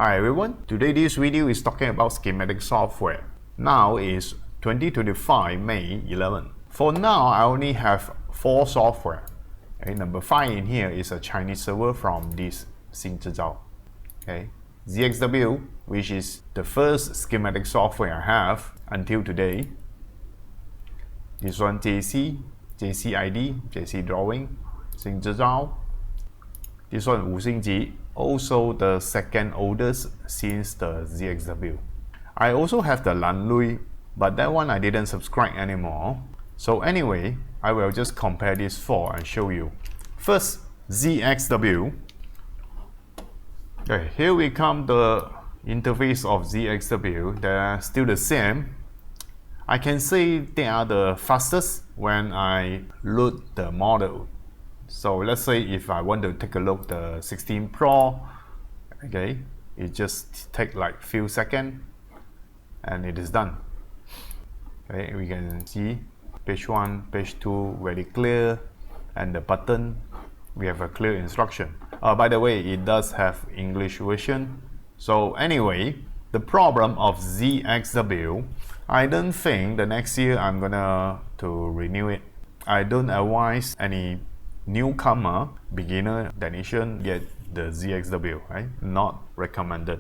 Hi everyone, today this video is talking about schematic software. Now is 2025 May 11. For now, I only have 4 software. Okay, number 5 in here is a Chinese server from this XinZhiZao. Okay, ZXW, which is the first schematic software I have until today. This one JCID, JCID Drawing, XinZhiZao. This one WuXinJi, also the second oldest since the ZXW. I also have the Lanlui, but that one I didn't subscribe anymore. So anyway, I will just compare these 4 and show you. First, ZXW. Okay, here we come the interface of ZXW. They are still the same. I can say they are the fastest when I load the model. So let's say if I want to take a look at the 16 Pro, okay, it just take like few seconds and it is done. Okay, we can see page 1, page 2 very clear, and the button we have a clear instruction. By the way, it does have English version. So anyway, the problem of ZXW, I don't think the next year I'm gonna to renew it. I don't advise any newcomer, beginner, technician get the ZXW, right? Not recommended.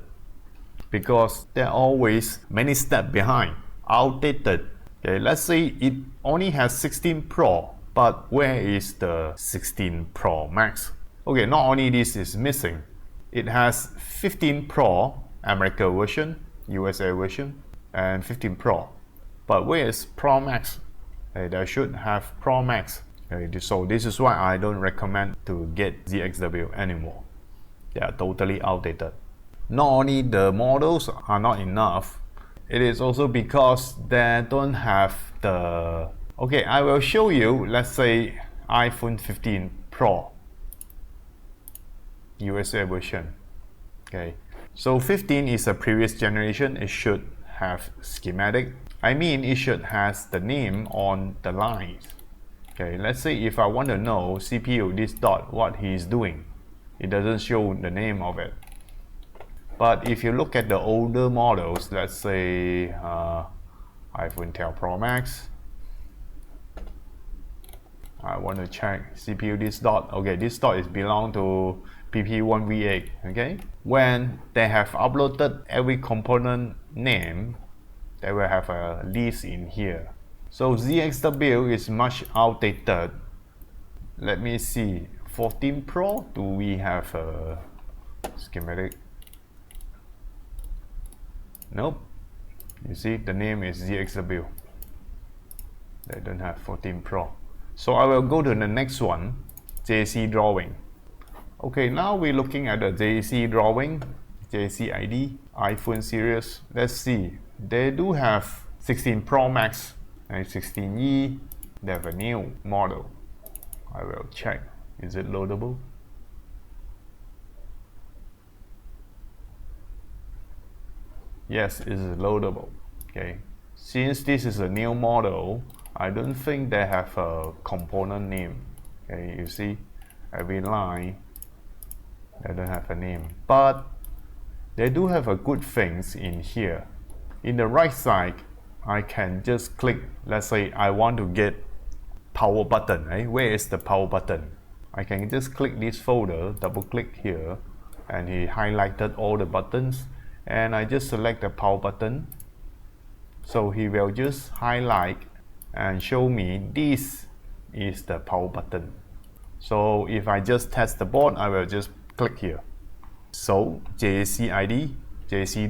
Because there are always many steps behind, outdated. Okay, let's say it only has 16 Pro, but where is the 16 Pro Max? Okay, not only this is missing, it has 15 Pro America version, USA version, and 15 Pro. But where is Pro Max? Okay, they should have Pro Max. Okay, so this is why I don't recommend to get ZXW anymore. They are totally outdated. Not only the models are not enough, it is also because they don't have the... Okay, I will show you, let's say iPhone 15 Pro USA version. Okay, so 15 is a previous generation. It should have schematic. I mean, it should has the name on the lines. Okay, let's say if I want to know CPU this dot what he is doing, it doesn't show the name of it. But if you look at the older models, let's say iPhone 10 Pro Max, I want to check CPU this dot. Okay, this dot is belong to PP1V8. Okay, when they have uploaded every component name, they will have a list in here. So ZXW is much outdated. Let me see, 14 Pro, do we have a schematic? Nope. You see, the name is ZXW. They don't have 14 Pro. So I will go to the next one, JCID Drawing. Okay, now we're looking at the JCID Drawing, JCID, iPhone series. Let's see, they do have 16 Pro Max and 16E. They have a new model. I will check, is it loadable? Yes, it is loadable. Okay, since this is a new model, I don't think they have a component name. Okay, you see every line they don't have a name, but they do have a good things in here. In the right side, I can just click. Let's say I want to get power button, right? Where is the power button? I can just click this folder, double click here, and he highlighted all the buttons, and I just select the power button. So he will just highlight and show me this is the power button. So if I just test the board, I will just click here. So JCID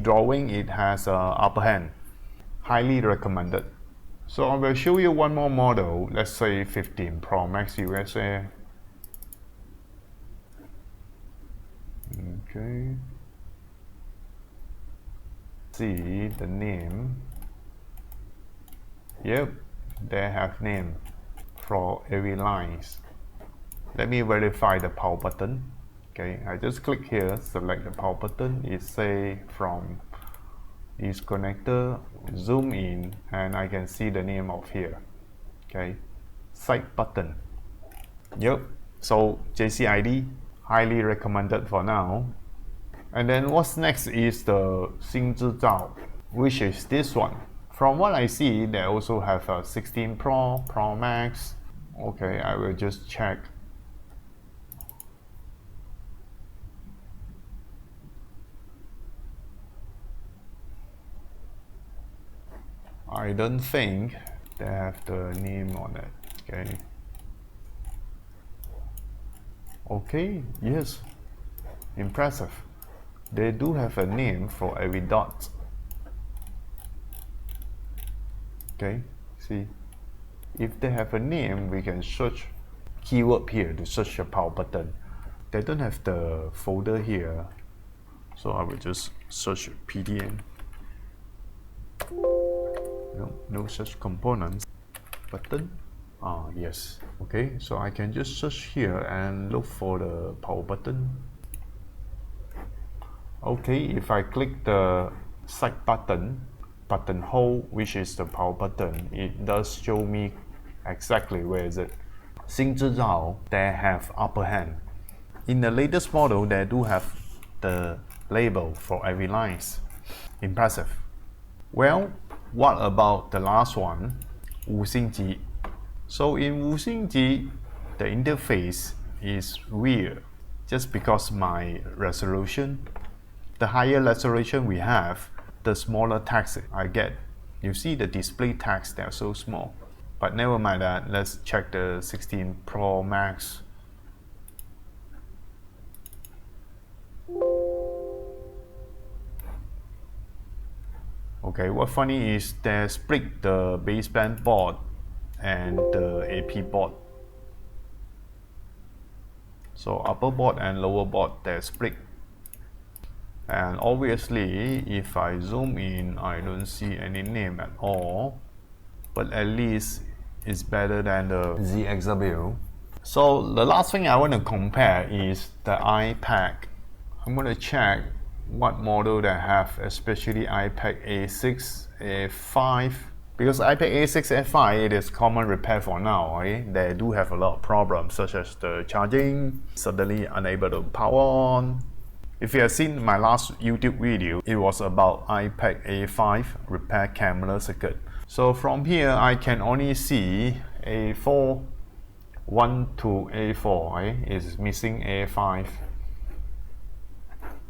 Drawing, it has upper hand. Highly recommended. So I will show you one more model. Let's say 15 Pro Max USA. Okay. See the name. Yep, they have name for every lines. Let me verify the power button. Okay, I just click here, select the power button. It say from this connector, zoom in, and I can see the name of here. Okay, side button. Yep, so JCID highly recommended for now. And then what's next is the XinZhiZao, which is this one. From what I see, they also have a 16 Pro, Pro Max. Okay, I will just check. I don't think they have the name on it. Okay. Okay, yes. Impressive. They do have a name for every dot. Okay, see. If they have a name, we can search keyword here to search the power button. They don't have the folder here, so I will just search PDN. No such components. Button. Yes. Okay, so I can just search here and look for the power button. Okay, if I click the side buttonhole, which is the power button, it does show me exactly where is it. XinZhiZao, they have upper hand. In the latest model, they do have the label for every lines. Impressive. Well, what about the last one, WuXinJi? So in WuXinJi, the interface is weird just because my resolution. The higher resolution we have, the smaller text I get. You see the display text, they're so small. But never mind that, let's check the 16 Pro Max. Okay, what funny is they split the baseband board and the AP board. So upper board and lower board, they're split. And obviously, if I zoom in, I don't see any name at all. But at least it's better than the ZXW. So the last thing I want to compare is the iPad. I'm going to check what model they have, especially iPad A6, A5. Because iPad A6, A5, it is common repair for now, right? They do have a lot of problems, such as the charging, suddenly unable to power on. If you have seen my last YouTube video, it was about iPad A5 repair camera circuit. So from here, I can only see A4, 1 to A4, right? It's missing A5.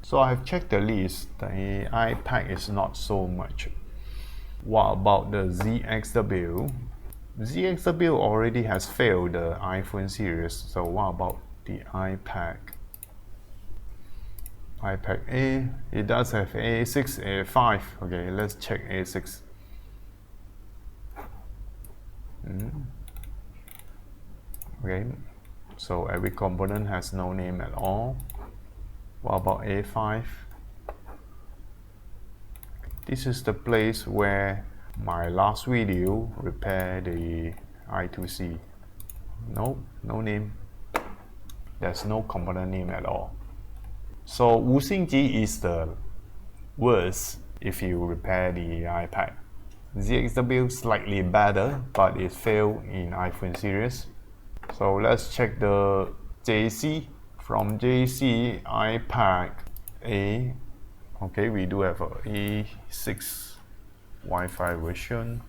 So I've checked the list, the iPad is not so much. What about the ZXW? ZXW already has failed the iPhone series, so what about the iPad? iPad A, it does have A6, A5. Okay, let's check A6. Okay, so every component has no name at all. What about A5? This is the place where my last video repaired the I2C. Nope, no name. There's no component name at all. So WuXinJi is the worst if you repair the iPad. ZXW slightly better, but it failed in iPhone series. So let's check the JC. From JC iPad A. Okay, we do have a A6 Wi-Fi version.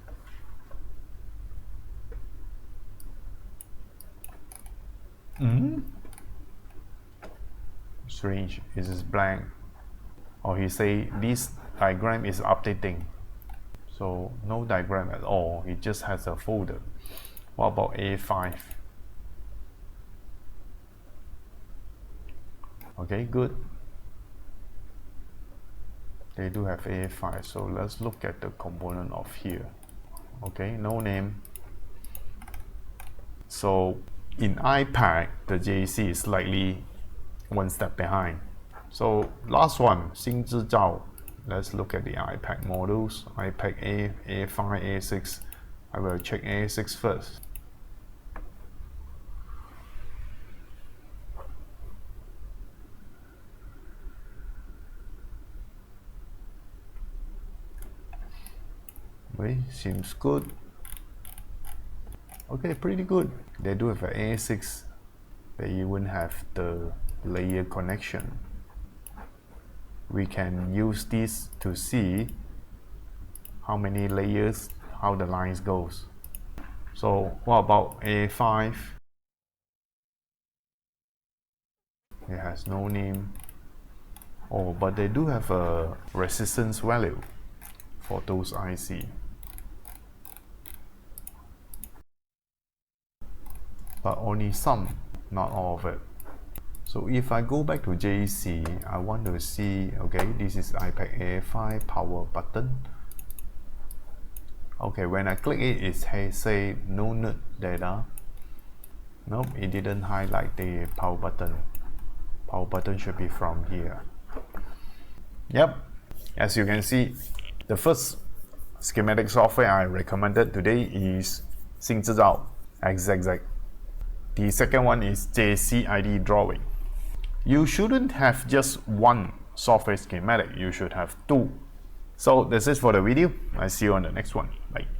Strange, it is blank. Or he say this diagram is updating. So no diagram at all, it just has a folder. What about A5? Okay, good. They do have A5, so let's look at the component of here. Okay, no name. So in iPad, the JC is slightly one step behind. So last one, XinZhiZao. Let's look at the iPad models. iPad A, A5, A6. I will check A6 first. Okay, seems good. Okay, pretty good. They do have an A6. They even have the layer connection. we can use this to see how many layers, how the lines goes. So what about A5? It has no name. Oh, but they do have a resistance value for those IC. But only some, not all of it. So if I go back to JC, I want to see, okay, this is iPad A5 power button. Okay, when I click it, it say no node data. Nope, it didn't highlight the power button. Power button should be from here. Yep, as you can see, the first schematic software I recommended today is XinZhiZao XZX. The second one is JCID Drawing. You shouldn't have just one software schematic, you should have two. So that's it for the video. I'll see you on the next one. Bye.